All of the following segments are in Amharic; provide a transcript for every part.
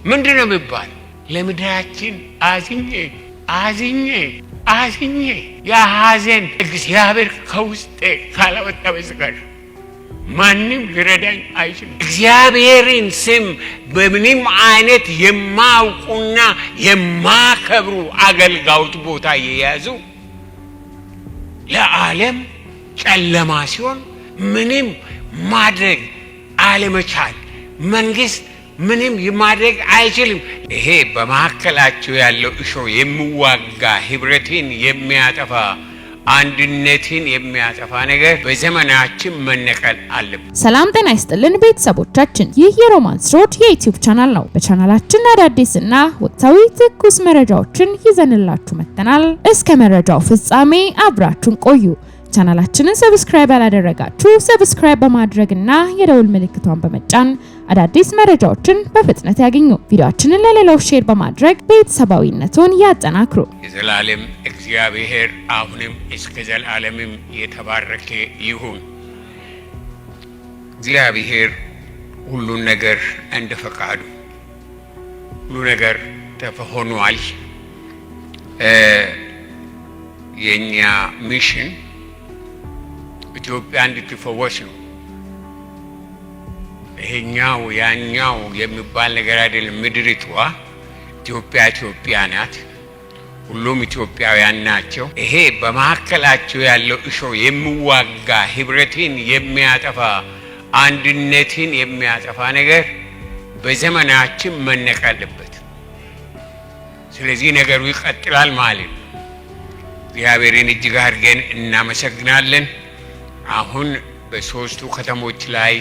ምንድነው የሚባል? ለምድራችን አዝኜ ያሐዘን እግዚአብሔር ከውስጤ ካላወጣ በስተቀር ማንም ሊረዳኝ አይችልም። እግዚአብሔርን ስም በምንም አይነት የማያውቁና የማያከብሩ አገልጋዮች ቦታ የያዙ ለዓለም ጨለማ ሲሆን ምንም ማድረግ አለመቻል፣ መንግስት ምንም ማድረግ አይችልም። ይሄ በመካከላቸው ያለው እሾህ የሚዋጋ ህብረትን የሚያጠፋ አንድነትን የሚያጠፋ ነገር በዘመናችን መነቀል አለበት። ሰላም ጤና ይስጥልን ቤተሰቦቻችን፣ ይህ የሮማንስ ሮድ የዩቲዩብ ቻናል ነው። በቻናላችን አዳዲስና ወቅታዊ ትኩስ መረጃዎችን ይዘንላችሁ መጥተናል። እስከ መረጃው ፍጻሜ አብራችሁን ቆዩ። ቻናላችንን ሰብስክራይብ ያላደረጋችሁ ሰብስክራይብ በማድረግና የደውል ምልክቷን በመጫን አዳዲስ መረጃዎችን በፍጥነት ያገኙ። ቪዲዮአችንን ለሌሎች ሼር በማድረግ ቤተሰባዊነቱን ያጠናክሩ። የዘላለም እግዚአብሔር አሁንም እስከ ዘላለምም የተባረከ ይሁን። እግዚአብሔር ሁሉን ነገር እንደ ፈቃዱ ሁሉ ነገር ተፈሆኗል። የኛ ሚሽን ኢትዮጵያ እንድትፈወስ ነው። ይሄኛው ያኛው የሚባል ነገር አይደለም። ምድሪቷ ኢትዮጵያ ናት። ሁሉም ኢትዮጵያውያን ናቸው። ይሄ በመካከላቸው ያለው እሾህ የሚዋጋ ህብረትን የሚያጠፋ አንድነትን የሚያጠፋ ነገር በዘመናችን መነቀል አለበት። ስለዚህ ነገሩ ይቀጥላል ማለት ነው። እግዚአብሔርን እጅግ አድርገን እናመሰግናለን። አሁን በሶስቱ ከተሞች ላይ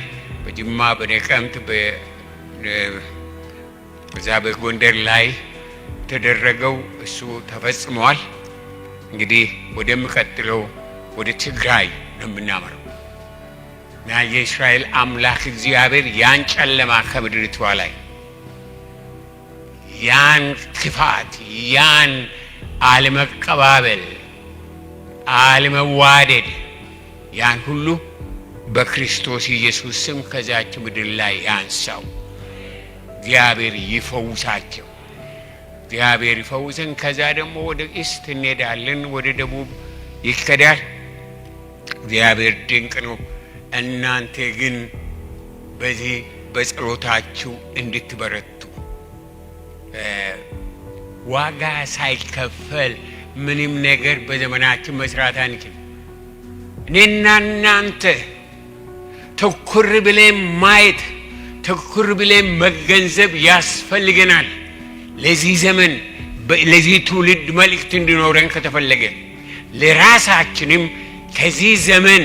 በጅማ፣ በነቀምት፣ በዛ በጎንደር ላይ ተደረገው እሱ ተፈጽሟል። እንግዲህ ወደሚቀጥለው ወደ ትግራይ ነው የምናመራው እና የእስራኤል አምላክ እግዚአብሔር ያን ጨለማ ከምድሪቷ ላይ ያን ክፋት፣ ያን አለመቀባበል፣ አለመዋደድ ያን ሁሉ በክርስቶስ ኢየሱስ ስም ከዛች ምድር ላይ ያንሳው። እግዚአብሔር ይፈውሳቸው። እግዚአብሔር ይፈውሰን። ከዛ ደግሞ ወደ ኢስት እንሄዳለን፣ ወደ ደቡብ ይከዳል። እግዚአብሔር ድንቅ ነው። እናንተ ግን በዚህ በጸሎታችሁ እንድትበረቱ ዋጋ ሳይከፈል ምንም ነገር በዘመናችን መስራት አንችልም። እኔና እናንተ ትኩር ብለን ማየት፣ ትኩር ብለን መገንዘብ ያስፈልገናል። ለዚህ ዘመን ለዚህ ትውልድ መልእክት እንዲኖረን ከተፈለገ ለራሳችንም ከዚህ ዘመን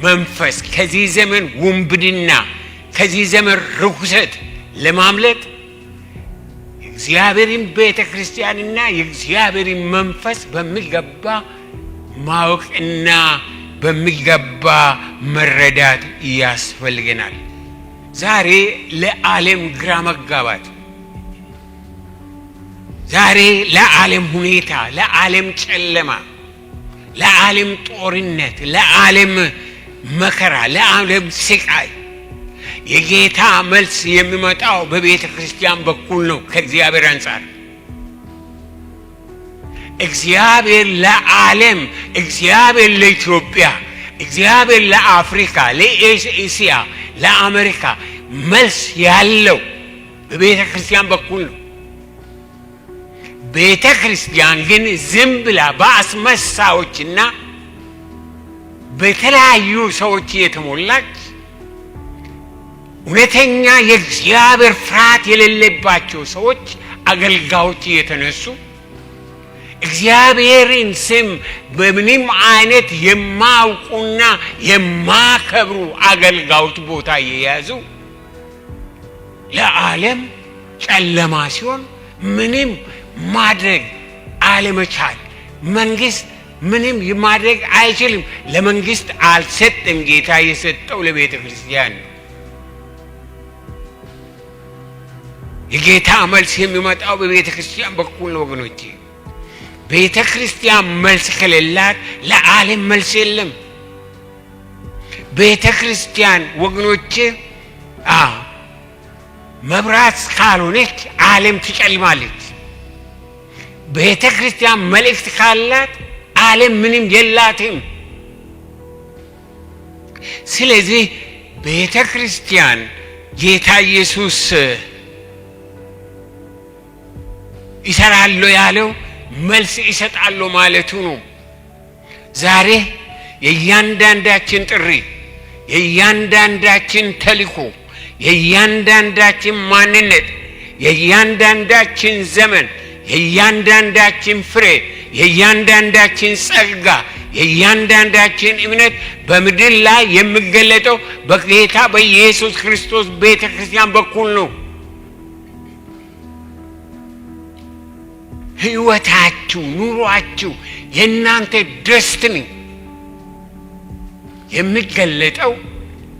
መንፈስ፣ ከዚህ ዘመን ውንብድና፣ ከዚህ ዘመን ርኩሰት ለማምለጥ እግዚአብሔርን ቤተክርስቲያንና የእግዚአብሔርን መንፈስ በሚገባ ማወቅና በሚገባ መረዳት ያስፈልገናል። ዛሬ ለዓለም ግራ መጋባት፣ ዛሬ ለዓለም ሁኔታ፣ ለዓለም ጨለማ፣ ለዓለም ጦርነት፣ ለዓለም መከራ፣ ለዓለም ስቃይ የጌታ መልስ የሚመጣው በቤተ ክርስቲያን በኩል ነው። ከእግዚአብሔር አንጻር እግዚአብሔር ለዓለም፣ እግዚአብሔር ለኢትዮጵያ፣ እግዚአብሔር ለአፍሪካ፣ ለኤስያ፣ ለአሜሪካ መልስ ያለው በቤተ ክርስቲያን በኩል ነው። ቤተ ክርስቲያን ግን ዝም ብላ በአስመሳዮችና በተለያዩ ሰዎች የተሞላች እውነተኛ የእግዚአብሔር ፍርሃት የሌለባቸው ሰዎች አገልጋዮች የተነሱ እግዚአብሔርን ስም በምንም አይነት የማያውቁና የማያከብሩ አገልጋዮች ቦታ የያዙ ለዓለም ጨለማ ሲሆን ምንም ማድረግ አለመቻል፣ መንግስት ምንም ማድረግ አይችልም። ለመንግስት አልሰጠም። ጌታ የሰጠው ለቤተ ክርስቲያን ነው። የጌታ መልስ የሚመጣው በቤተ ክርስቲያን በኩል ነው ወገኖቼ። ቤተ ክርስቲያን መልስ ከሌላት ለዓለም መልስ የለም። ቤተ ክርስቲያን ወገኖቼ መብራት ካልሆነች ዓለም ትጨልማለች። ቤተ ክርስቲያን መልእክት ካላት ዓለም ምንም የላትም። ስለዚህ ቤተ ክርስቲያን ጌታ ኢየሱስ ይሰራል ያለው መልስ ይሰጣል ማለቱ ነው። ዛሬ የእያንዳንዳችን ጥሪ፣ የእያንዳንዳችን ተልእኮ፣ የእያንዳንዳችን ማንነት፣ የእያንዳንዳችን ዘመን፣ የእያንዳንዳችን ፍሬ፣ የእያንዳንዳችን ጸጋ፣ የእያንዳንዳችን እምነት በምድር ላይ የሚገለጠው በጌታ በኢየሱስ ክርስቶስ ቤተ ክርስቲያን በኩል ነው። ሕይወታችሁ፣ ኑሯችሁ፣ የእናንተ ደስትኒ የሚገለጠው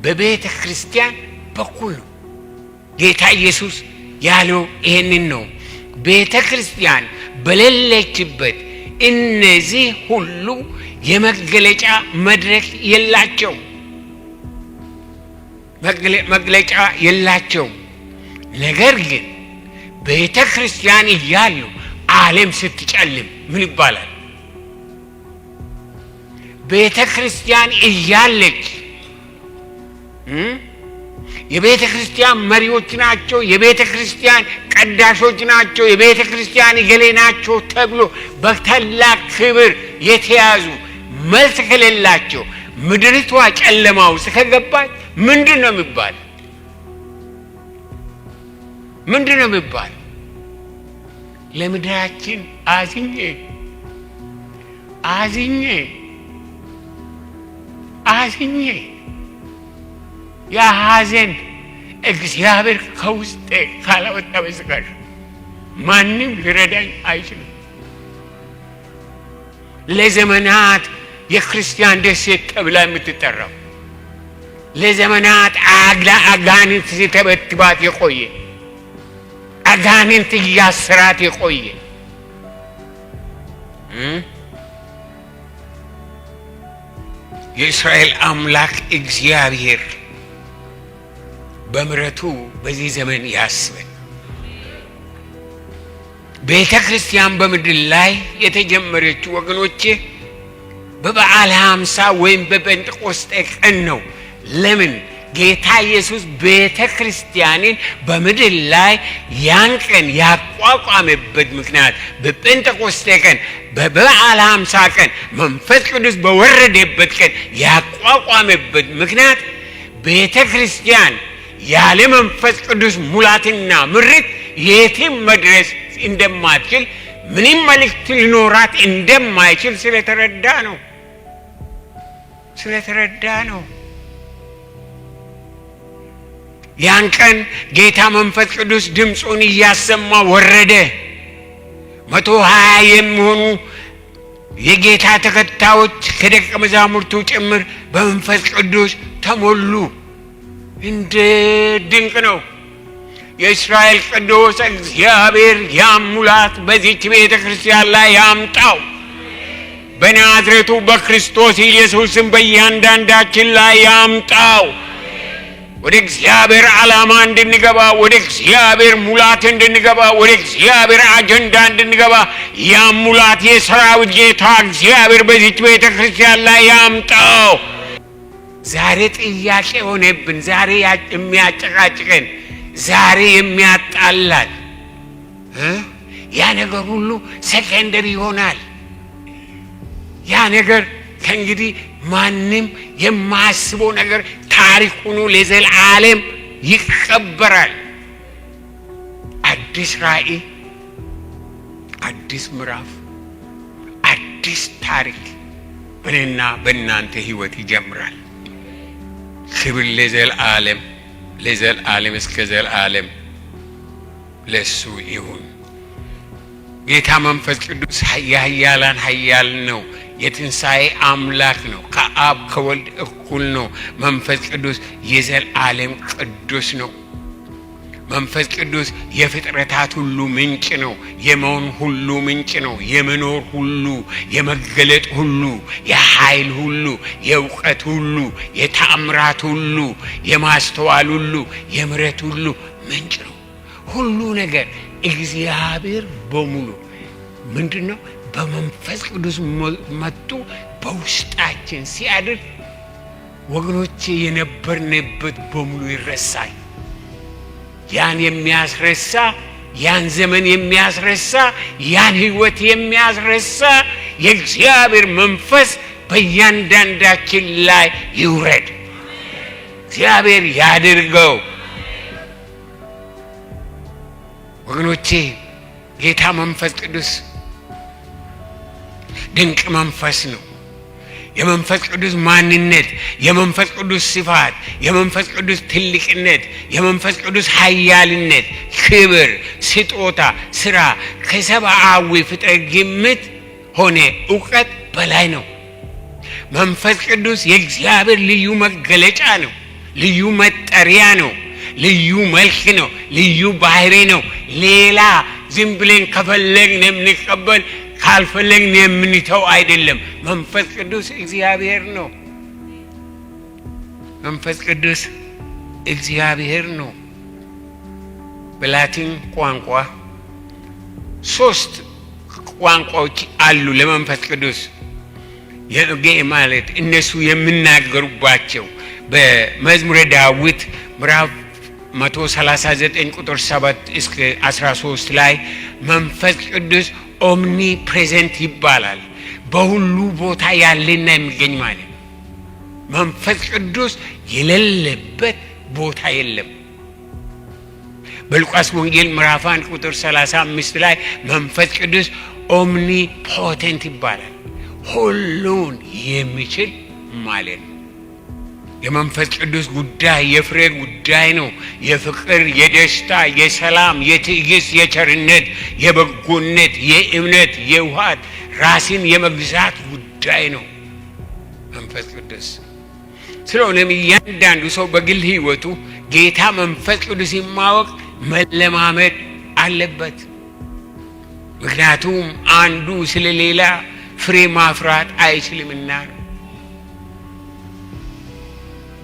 በቤተ ክርስቲያን በኩል ነው። ጌታ ኢየሱስ ያለው ይሄንን ነው። ቤተ ክርስቲያን በሌለችበት እነዚህ ሁሉ የመገለጫ መድረክ የላቸው፣ መግለጫ የላቸው። ነገር ግን ቤተ ክርስቲያን እያሉ ዓለም ስትጨልም ምን ይባላል? ቤተ ክርስቲያን እያለች የቤተ ክርስቲያን መሪዎች ናቸው፣ የቤተ ክርስቲያን ቀዳሾች ናቸው፣ የቤተ ክርስቲያን እገሌ ናቸው ተብሎ በታላቅ ክብር የተያዙ መልስ ከሌላቸው ምድሪቷ ጨለማ ውስጥ ከገባች ምንድን ነው የሚባል? ምንድን ነው የሚባል? ለምድራችን አዝኜ የሐዘን እግዚአብሔር ከውስጤ ካላወጣ በስተቀር ማንም ሊረዳኝ አይችልም። ለዘመናት የክርስቲያን ደሴት ተብላ የምትጠራው ለዘመናት አጋንንት ሲተበትባት የቆየ አጋንንት እያሰራት የቆየ የእስራኤል አምላክ እግዚአብሔር በምሕረቱ በዚህ ዘመን ያስበን። ቤተ ክርስቲያን በምድር ላይ የተጀመረችው ወገኖቼ በበዓለ ሃምሳ ወይም በጴንጤቆስጤ ቀን ነው። ለምን? ጌታ ኢየሱስ ቤተ ክርስቲያንን በምድር ላይ ያን ቀን ያቋቋመበት ምክንያት በጴንጤቆስጤ ቀን በበዓለ ሃምሳ ቀን መንፈስ ቅዱስ በወረደበት ቀን ያቋቋመበት ምክንያት ቤተ ክርስቲያን ያለ መንፈስ ቅዱስ ሙላትና ምሪት የትም መድረስ እንደማትችል ምንም መልእክት ሊኖራት እንደማይችል ስለተረዳ ነው። ያን ቀን ጌታ መንፈስ ቅዱስ ድምፁን እያሰማ ወረደ። 120 የሚሆኑ የጌታ ተከታዮች ከደቀ መዛሙርቱ ጭምር በመንፈስ ቅዱስ ተሞሉ። እንደ ድንቅ ነው! የእስራኤል ቅዱስ እግዚአብሔር ያሙላት በዚህች ቤተ ክርስቲያን ላይ ያምጣው። በናዝሬቱ በክርስቶስ ኢየሱስም በእያንዳንዳችን ላይ ያምጣው። ወደ እግዚአብሔር ዓላማ እንድንገባ፣ ወደ እግዚአብሔር ሙላት እንድንገባ፣ ወደ እግዚአብሔር አጀንዳ እንድንገባ ያሙላት የሰራዊት ጌታ እግዚአብሔር በዚህች ቤተ ክርስቲያን ላይ ያምጣው። ዛሬ ጥያቄ ሆነብን፣ ዛሬ የሚያጨቃጭቀን፣ ዛሬ የሚያጣላል ያ ነገር ሁሉ ሰከንደሪ ይሆናል። ያ ነገር ከእንግዲህ ማንም የማያስበው ነገር ታሪክ ሆኖ ለዘላለም ይከበራል። አዲስ ራእይ፣ አዲስ ምዕራፍ፣ አዲስ ታሪክ በእኔና በእናንተ ህይወት ይጀምራል። ክብር ለዘላለም እስከ ዘላለም ለሱ ይሁን። ጌታ መንፈስ ቅዱስ የኃያላን ኃያል ነው። የትንሣኤ አምላክ ነው። ከአብ ከወልድ እኩል ነው። መንፈስ ቅዱስ የዘላለም ቅዱስ ነው። መንፈስ ቅዱስ የፍጥረታት ሁሉ ምንጭ ነው። የመሆን ሁሉ ምንጭ ነው። የመኖር ሁሉ፣ የመገለጥ ሁሉ፣ የኃይል ሁሉ፣ የእውቀት ሁሉ፣ የተአምራት ሁሉ፣ የማስተዋል ሁሉ፣ የምሕረት ሁሉ ምንጭ ነው። ሁሉ ነገር እግዚአብሔር በሙሉ ምንድነው በመንፈስ ቅዱስ መጥቶ በውስጣችን ሲያድር ወገኖቼ የነበርንበት በሙሉ ይረሳል። ያን የሚያስረሳ ያን ዘመን የሚያስረሳ ያን ህይወት የሚያስረሳ የእግዚአብሔር መንፈስ በእያንዳንዳችን ላይ ይውረድ። እግዚአብሔር ያድርገው። ወገኖቼ ጌታ መንፈስ ቅዱስ ድንቅ መንፈስ ነው። የመንፈስ ቅዱስ ማንነት፣ የመንፈስ ቅዱስ ስፋት፣ የመንፈስ ቅዱስ ትልቅነት፣ የመንፈስ ቅዱስ ኃያልነት፣ ክብር፣ ስጦታ፣ ስራ ከሰብአዊ ፍጥረት ግምት ሆነ ዕውቀት በላይ ነው። መንፈስ ቅዱስ የእግዚአብሔር ልዩ መገለጫ ነው። ልዩ መጠሪያ ነው። ልዩ መልክ ነው። ልዩ ባህሪ ነው። ሌላ ዝም ብለን ከፈለግን የምንቀበል ካልፈለግን የምንተው አይደለም። መንፈስ ቅዱስ እግዚአብሔር ነው። መንፈስ ቅዱስ እግዚአብሔር ነው። በላቲን ቋንቋ 3 ቋንቋዎች አሉ ለመንፈስ ቅዱስ ማለት እነሱ የሚናገሩባቸው። በመዝሙረ ዳዊት ምዕራፍ 139 ቁጥር 7 እስከ 13 ላይ መንፈስ ቅዱስ ኦምኒ ፕሬዘንት ይባላል። በሁሉ ቦታ ያለና የሚገኝ ማለት። መንፈስ ቅዱስ የሌለበት ቦታ የለም። በሉቃስ ወንጌል ምዕራፍ 1 ቁጥር 35 ላይ መንፈስ ቅዱስ ኦምኒ ፖቴንት ይባላል። ሁሉን የሚችል ማለት ነው። የመንፈስ ቅዱስ ጉዳይ የፍሬ ጉዳይ ነው። የፍቅር፣ የደስታ፣ የሰላም፣ የትዕግስት፣ የቸርነት፣ የበጎነት፣ የእምነት፣ የውሃት ራስን የመግዛት ጉዳይ ነው መንፈስ ቅዱስ። ስለሆነም እያንዳንዱ ሰው በግል ህይወቱ ጌታ መንፈስ ቅዱስ ማወቅ መለማመድ አለበት። ምክንያቱም አንዱ ስለሌላ ፍሬ ማፍራት አይችልምና ነው።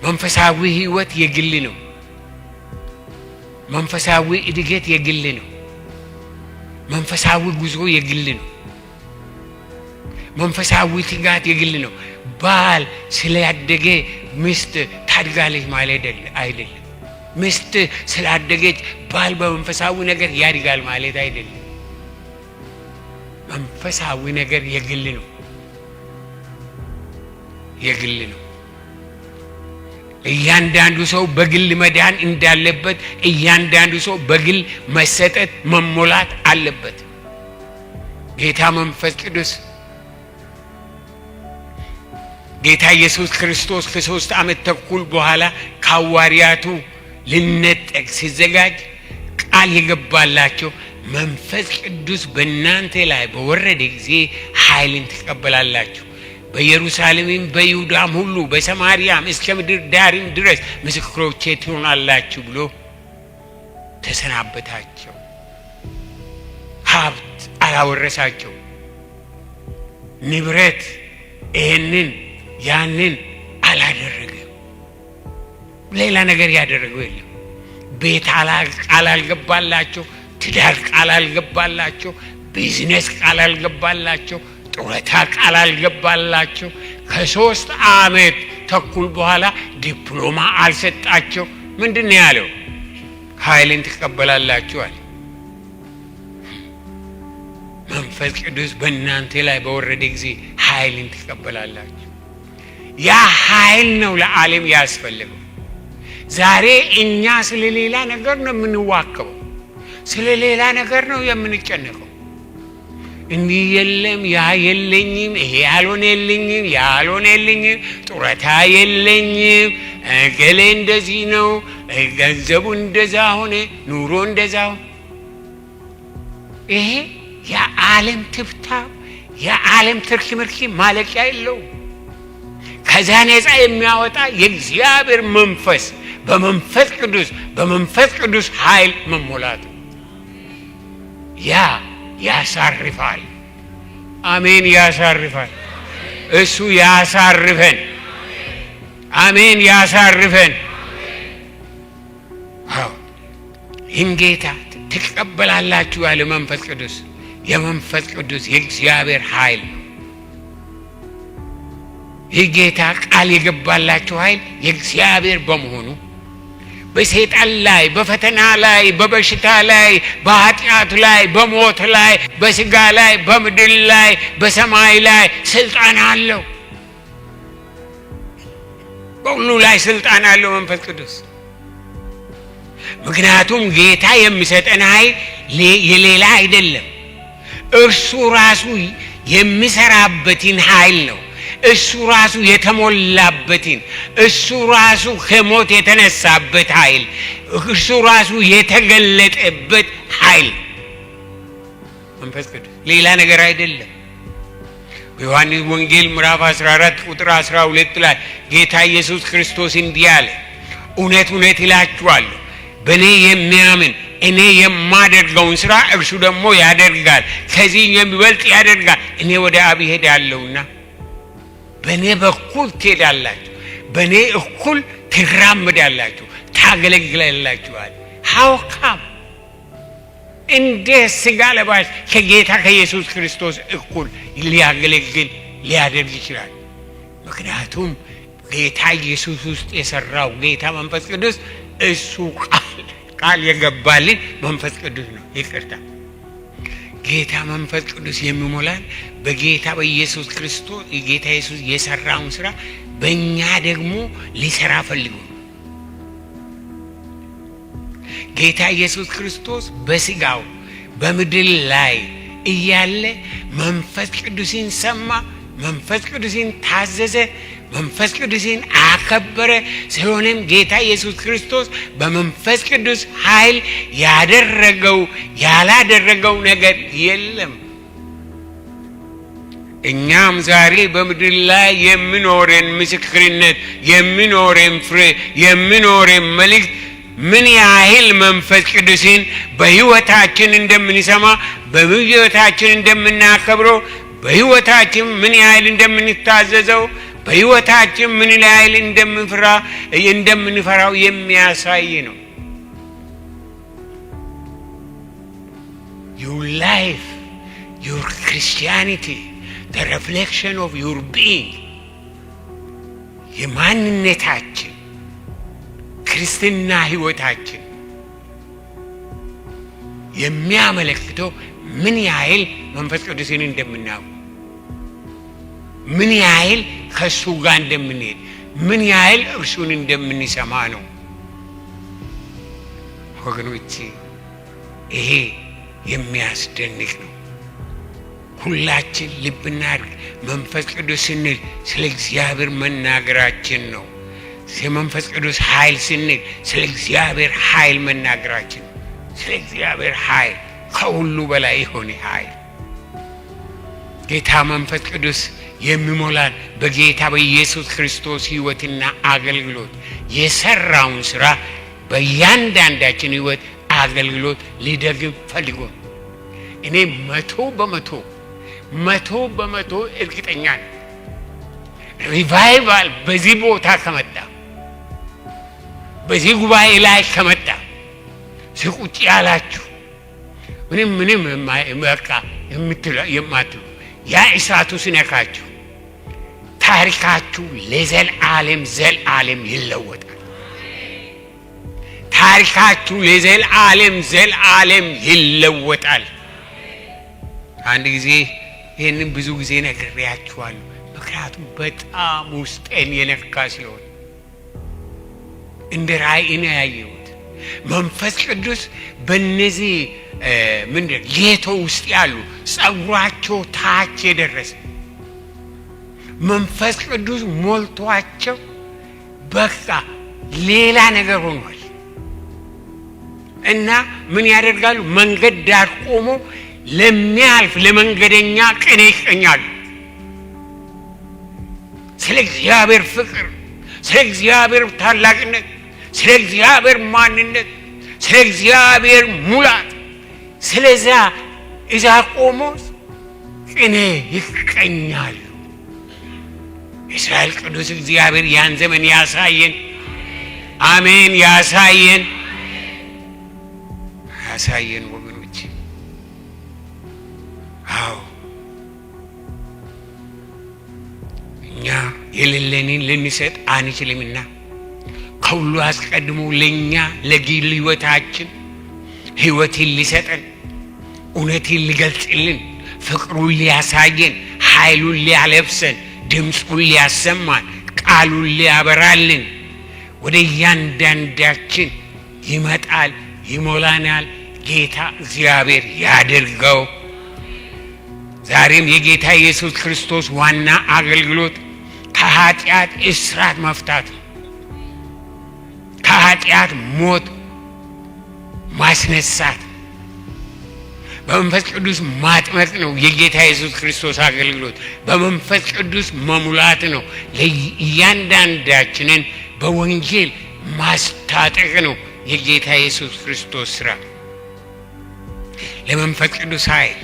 መንፈሳዊ ህይወት የግል ነው። መንፈሳዊ እድገት የግል ነው። መንፈሳዊ ጉዞ የግል ነው። መንፈሳዊ ትጋት የግል ነው። ባል ስላደገ ሚስት ታድጋለች ማለት አይደለም። ሚስት ስላደገች ባል በመንፈሳዊ ነገር ያድጋል ማለት አይደለም። መንፈሳዊ ነገር የግል ነው። የግል ነው። እያንዳንዱ ሰው በግል መዳን እንዳለበት እያንዳንዱ ሰው በግል መሰጠት መሞላት አለበት። ጌታ መንፈስ ቅዱስ ጌታ ኢየሱስ ክርስቶስ ከ3 ዓመት ተኩል በኋላ ከሐዋርያቱ ሊነጠቅ ሲዘጋጅ ቃል የገባላቸው መንፈስ ቅዱስ በእናንተ ላይ በወረደ ጊዜ ኃይልን ትቀበላላችሁ፣ በኢየሩሳሌምም በይሁዳም ሁሉ በሰማርያም እስከ ምድር ዳርም ድረስ ምስክሮቼ ትሆናላችሁ ብሎ ተሰናበታቸው። ሀብት አላወረሳቸው፣ ንብረት ይህንን ያንን አላደረገም። ሌላ ነገር ያደረገው የለም። ቤት ቃል አልገባላቸው፣ ትዳር ቃል አልገባላቸው፣ ቢዝነስ ቃል አልገባላቸው፣ ጡረታ ቃል አልገባላቸው። ከ3 ዓመት ተኩል በኋላ ዲፕሎማ አልሰጣቸው። ምንድን ነው ያለው? ኃይልን ትቀበላላችሁ አለ። መንፈስ ቅዱስ በእናንተ ላይ በወረደ ጊዜ ኃይልን ትቀበላላችሁ። ያ ኃይል ነው ለዓለም ያስፈልገው። ዛሬ እኛ ስለሌላ ነገር ነው የምንዋከበው፣ ስለሌላ ነገር ነው የምንጨነቀው። እንዲህ የለም፣ ያ የለኝም፣ ይሄ ያልሆነልኝም፣ ያ ያልሆነልኝም፣ ጡረታ የለኝም፣ ገሌ እንደዚህ ነው፣ ገንዘቡ እንደዛ ሆነ፣ ኑሮ እንደዛ ሆነ። ይሄ የዓለም ትብታብ የዓለም ትርኪ ምርኪ ማለቂያ የለውም። ከዛ ነፃ የሚያወጣ የእግዚአብሔር መንፈስ በመንፈስ ቅዱስ ኃይል መሞላት ያ ያሳርፋል። አሜን። ያሳርፋል። እሱ ያሳርፈን። አሜን። ያሳርፈን። አዎ ይህን ጌታ ትቀበላላችሁ ያለ መንፈስ ቅዱስ የመንፈስ ቅዱስ የእግዚአብሔር ኃይል የጌታ ቃል የገባላችሁ ኃይል የእግዚአብሔር በመሆኑ በሰይጣን ላይ በፈተና ላይ በበሽታ ላይ በኃጢአት ላይ በሞት ላይ በስጋ ላይ በምድር ላይ በሰማይ ላይ ስልጣን አለው። በሁሉ ላይ ስልጣን አለው መንፈስ ቅዱስ። ምክንያቱም ጌታ የሚሰጠን ኃይል የሌላ አይደለም፣ እርሱ ራሱ የሚሰራበትን ኃይል ነው። እሱ ራሱ የተሞላበትን እሱ ራሱ ከሞት የተነሳበት ኃይል እሱ ራሱ የተገለጠበት ኃይል መንፈስ ቅዱስ ሌላ ነገር አይደለም። በዮሐንስ ወንጌል ምዕራፍ 14 ቁጥር 12 ላይ ጌታ ኢየሱስ ክርስቶስ እንዲህ አለ፣ እውነት እውነት እላችኋለሁ በእኔ የሚያምን እኔ የማደርገውን ሥራ እርሱ ደግሞ ያደርጋል፣ ከዚህ የሚበልጥ ያደርጋል። እኔ ወደ አብ እሄዳለሁና በእኔ በኩል ትሄዳላችሁ፣ በእኔ እኩል ትራመዳላችሁ፣ ታገለግላላችኋል። ሃው ካም እንደ ሥጋ ለባሽ ከጌታ ከኢየሱስ ክርስቶስ እኩል ሊያገለግል ሊያደርግ ይችላል? ምክንያቱም ጌታ ኢየሱስ ውስጥ የሠራው ጌታ መንፈስ ቅዱስ እሱ ቃል የገባልን መንፈስ ቅዱስ ነው። ይቅርታ ጌታ መንፈስ ቅዱስ የሚሞላን በጌታ በኢየሱስ ክርስቶስ ጌታ ኢየሱስ የሰራውን ሥራ በእኛ ደግሞ ሊሰራ ፈልጎ ጌታ ኢየሱስ ክርስቶስ በሥጋው በምድር ላይ እያለ መንፈስ ቅዱስን ሰማ፣ መንፈስ ቅዱስን ታዘዘ፣ መንፈስ ቅዱስን አከበረ። ስለሆነም ጌታ ኢየሱስ ክርስቶስ በመንፈስ ቅዱስ ኃይል ያደረገው ያላደረገው ነገር የለም። እኛም ዛሬ በምድር ላይ የሚኖረን ምስክርነት የሚኖረን ፍሬ የሚኖረን መልእክት ምን ያህል መንፈስ ቅዱስን በሕይወታችን እንደምንሰማ በሕይወታችን እንደምናከብረው በሕይወታችን ምን ያህል እንደምንታዘዘው በሕይወታችን ምን ያህል እንደምንፈራው የሚያሳይ ነው። Your life, your Christianity, the reflection of your being, የማንነታችን ክርስትና ሕይወታችን የሚያመለክተው ምን ያህል መንፈስ ቅዱስን እንደምናውቅ፣ ምን ያህል ከእሱ ጋር እንደምንሄድ፣ ምን ያህል እርሱን እንደምንሰማ ነው። ወገኖቼ ይሄ የሚያስደንቅ ነው። ሁላችን ልብ እናድርግ። መንፈስ ቅዱስ ስንል ስለ እግዚአብሔር መናገራችን ነው። የመንፈስ ቅዱስ ኃይል ስንል ስለ እግዚአብሔር ኃይል መናገራችን፣ ስለ እግዚአብሔር ኃይል ከሁሉ በላይ የሆነ ኃይል ጌታ መንፈስ ቅዱስ የሚሞላን በጌታ በኢየሱስ ክርስቶስ ሕይወትና አገልግሎት የሰራውን ሥራ በእያንዳንዳችን ሕይወት አገልግሎት ሊደግም ፈልጎ እኔ መቶ በመቶ እርግጠኛ ነኝ። ሪቫይቫል በዚህ ቦታ ከመጣ በዚህ ጉባኤ ላይ ከመጣ ስቁጭ ያላችሁ ምንም በቃ የማትሉ ያ እሳቱ ሲነካችሁ ታሪካችሁ ለዘላለም ይለወጣል። ታሪካችሁ ለዘላለም ይለወጣል። አንድ ጊዜ ይህንን ብዙ ጊዜ ነግሬያችኋለሁ። ምክንያቱም በጣም ውስጤን የነካ ሲሆን እንደ ራእይ ነው ያየሁት። መንፈስ ቅዱስ በእነዚህ ጌቶ ውስጥ ያሉ ጸጉራቸው ታች የደረሰ መንፈስ ቅዱስ ሞልቷቸው በቃ ሌላ ነገር ሆኗል እና ምን ያደርጋሉ? መንገድ ዳር ቆሞ ለሚያልፍ ለመንገደኛ ቅኔ ይቀኛሉ። ስለ እግዚአብሔር ፍቅር፣ ስለ እግዚአብሔር ታላቅነት፣ ስለ እግዚአብሔር ማንነት፣ ስለ እግዚአብሔር ሙላት ስለዛ እዛ ቆሞ ቅኔ ይቀኛሉ። እስራኤል ቅዱስ እግዚአብሔር ያን ዘመን ያሳየን። አሜን። ያሳየን ያሳየን ወገኖች። አዎ እኛ የሌለንን ልንሰጥ አንችልምና ከሁሉ አስቀድሞ ለኛ ለግል ሕይወታችን ሕይወትን ሊሰጠን፣ እውነትን ሊገልጽልን፣ ፍቅሩን ሊያሳየን፣ ኃይሉን ሊያለብሰን፣ ድምፁን ሊያሰማን፣ ቃሉን ሊያበራልን ወደ እያንዳንዳችን ይመጣል፣ ይሞላናል። ጌታ እግዚአብሔር ያድርገው። ዛሬም የጌታ ኢየሱስ ክርስቶስ ዋና አገልግሎት ከኃጢአት እስራት መፍታት ነው። ከኃጢአት ሞት ማስነሳት፣ በመንፈስ ቅዱስ ማጥመቅ ነው የጌታ ኢየሱስ ክርስቶስ አገልግሎት። በመንፈስ ቅዱስ መሙላት ነው። ለእያንዳንዳችንን በወንጌል ማስታጠቅ ነው የጌታ ኢየሱስ ክርስቶስ ስራ። ለመንፈስ ቅዱስ ኃይል፣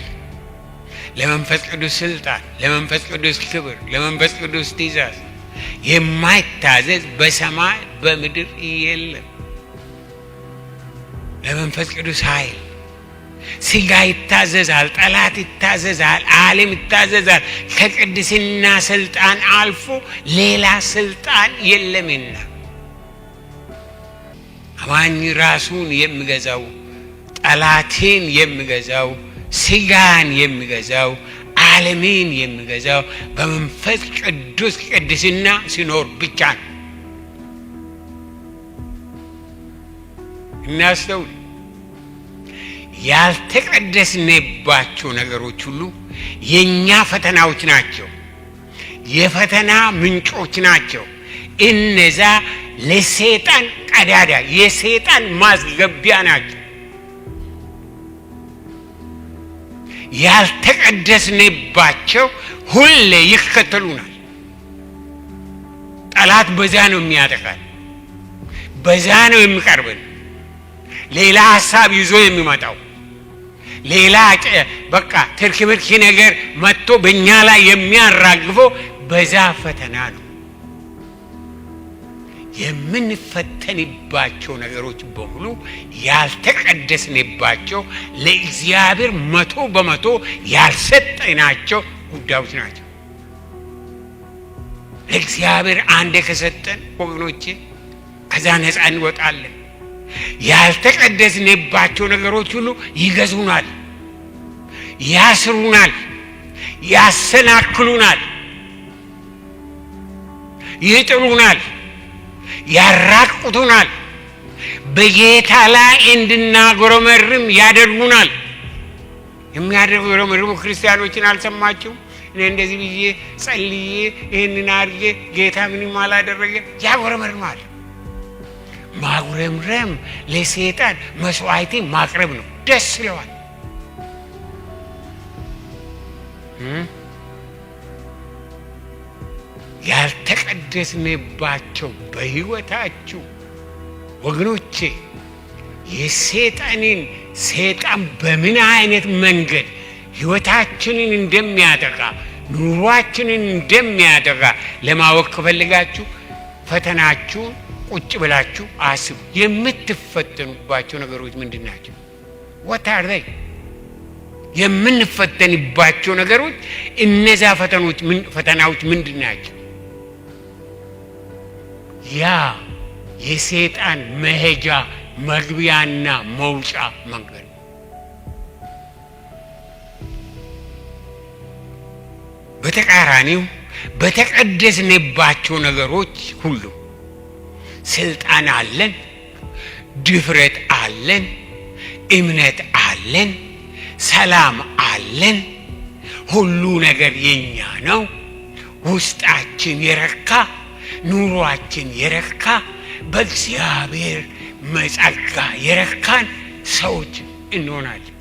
ለመንፈስ ቅዱስ ስልጣን፣ ለመንፈስ ቅዱስ ክብር፣ ለመንፈስ ቅዱስ ትእዛዝ የማይታዘዝ በሰማይ በምድር የለም። ለመንፈስ ቅዱስ ኃይል ሥጋ ይታዘዛል፣ ጠላት ይታዘዛል፣ ዓለም ይታዘዛል። ከቅድስና ስልጣን አልፎ ሌላ ስልጣን የለምና አማኝ ራሱን የሚገዛው፣ ጠላትን የሚገዛው፣ ሥጋን የሚገዛው፣ ዓለምን የሚገዛው በመንፈስ ቅዱስ ቅድስና ሲኖር ብቻ ነው። እናስተውል። ያልተቀደስንባቸው ነገሮች ሁሉ የኛ ፈተናዎች ናቸው፣ የፈተና ምንጮች ናቸው። እነዛ ለሰይጣን ቀዳዳ፣ የሰይጣን ማስገቢያ ናቸው። ያልተቀደስንባቸው ሁሌ ይከተሉናል። ጠላት በዛ ነው የሚያጠቃል፣ በዛ ነው የሚቀርበን። ሌላ ሐሳብ ይዞ የሚመጣው ሌላ በቃ ትርክምርኪ ነገር መጥቶ በእኛ ላይ የሚያራግፈው በዛ ፈተና ነው። የምንፈተንባቸው ነገሮች በሙሉ ያልተቀደስንባቸው፣ ለእግዚአብሔር 100% ያልሰጠናቸው ጉዳዮች ናቸው። ለእግዚአብሔር አንዴ ከሰጠን ወገኖቼ ከዛ ነፃ እንወጣለን። ያልተቀደስንባቸው ነገሮች ሁሉ ይገዙናል፣ ያስሩናል፣ ያሰናክሉናል፣ ይጥሉናል፣ ያራቁቱናል፣ በጌታ ላይ እንድናጎረመርም ያደርጉናል። የሚያደርጉ ክርስቲያኖችን አልሰማችሁም? እኔ እንደዚህ ብዬ ጸልዬ ይህንን አድርጌ ጌታ ምንም አላደረገ ያጎረመርማል። ማጉረምረም ለሰይጣን መስዋዕትን ማቅረብ ነው። ደስ ይለዋል። ያልተቀደስንባቸው በሕይወታችሁ ወገኖቼ ሰይጣን በምን አይነት መንገድ ሕይወታችንን እንደሚያጠቃ፣ ኑሯችንን እንደሚያጠቃ ለማወቅ ከፈልጋችሁ ፈተናችሁን ቁጭ ብላችሁ አስቡ። የምትፈተኑባቸው ነገሮች ምንድን ናቸው? what are they? የምንፈተንባቸው ነገሮች እነዛ ፈተናዎች ምንድን ናቸው? ያ የሰይጣን መሄጃ መግቢያና መውጫ መንገድ። በተቃራኒው በተቀደስንባቸው ነገሮች ሁሉ ስልጣን አለን፣ ድፍረት አለን፣ እምነት አለን፣ ሰላም አለን። ሁሉ ነገር የኛ ነው። ውስጣችን የረካ፣ ኑሯችን የረካ፣ በእግዚአብሔር መጸጋ የረካን ሰዎች እንሆናለን።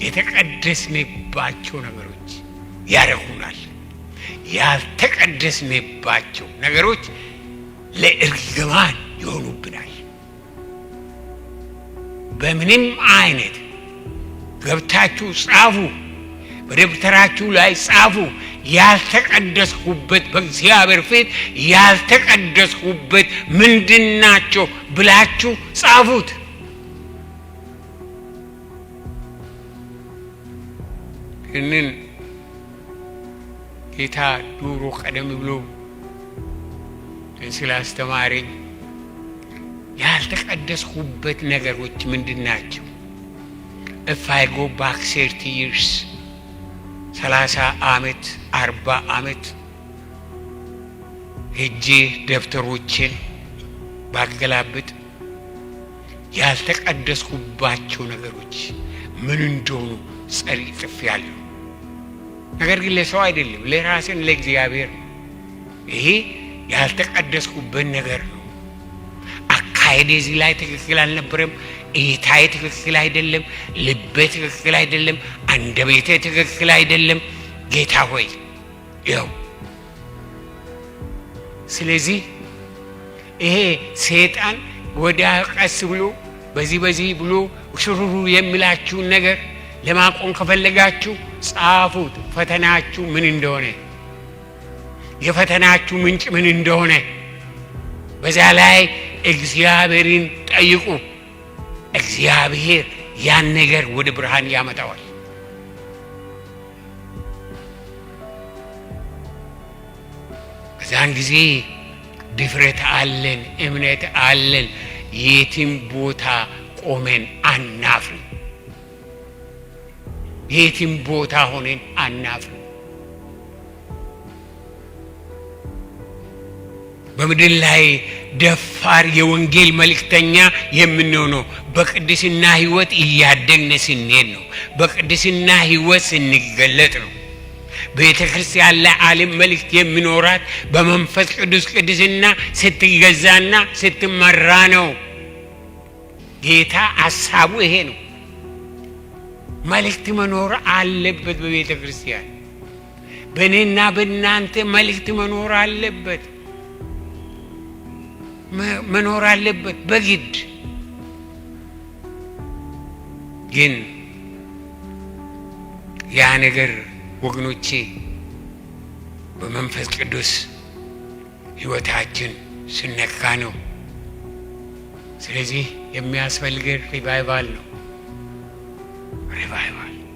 የተቀደስንባቸው ነገሮች ያረኩናል። ያልተቀደስንባቸው ነገሮች ለእርግማን ይሆኑብናል። በምንም አይነት ገብታችሁ ጻፉ። በደብተራችሁ ላይ ጻፉ። ያልተቀደስኩበት በእግዚአብሔር ፊት ያልተቀደስኩበት ምንድናቸው ብላችሁ ጻፉት። እንን ጌታ ዱሮ ቀደም ብሎ ስላስተማረኝ ያልተቀደስኩበት ነገሮች ምንድናቸው? if I go back 30 years 30 ዓመት 40 ዓመት ሄጄ ደብተሮችን ባገላብጥ ያልተቀደስኩባቸው ነገሮች ምን እንደሆኑ ጽፌያለሁ። ነገር ግን ለሰው አይደለም፣ ለራሴን ለእግዚአብሔር። ይሄ ያልተቀደስኩበት ነገር ነው። አካሄዴ እዚህ ላይ ትክክል አልነበረም። እይታዬ ትክክል አይደለም። ልቤ ትክክል አይደለም። አንደበቴ ትክክል አይደለም። ጌታ ሆይ ይኸው። ስለዚህ ይሄ ሰይጣን ወደ ቀስ ብሎ በዚህ ብሎ ሽሩሩ የሚላችሁን ነገር ለማቆም ከፈለጋችሁ ጻፉት። ፈተናችሁ ምን እንደሆነ፣ የፈተናችሁ ምንጭ ምን እንደሆነ በዛ ላይ እግዚአብሔርን ጠይቁ። እግዚአብሔር ያን ነገር ወደ ብርሃን ያመጣዋል። በዛን ጊዜ ድፍረት አለን፣ እምነት አለን። የትም ቦታ ቆመን አናፍርም። የትም ቦታ ሆነን አናፍርም። በምድር ላይ ደፋር የወንጌል መልእክተኛ የምንሆነው በቅድስና ሕይወት እያደግን ስንሄድ ነው። በቅድስና ሕይወት ስንገለጥ ነው። ቤተ ክርስቲያን ለዓለም መልእክት የሚኖራት በመንፈስ ቅዱስ ቅድስና ስትገዛና ስትመራ ነው። ጌታ ሐሳቡ ይሄ ነው። መልእክት መኖር አለበት። በቤተ ክርስቲያን በእኔና በእናንተ መልእክት መኖር አለበት፣ መኖር አለበት በግድ። ግን ያ ነገር ወገኖቼ በመንፈስ ቅዱስ ሕይወታችን ስነካ ነው። ስለዚህ የሚያስፈልገን ሪቫይቫል ነው። ሪቫይቫል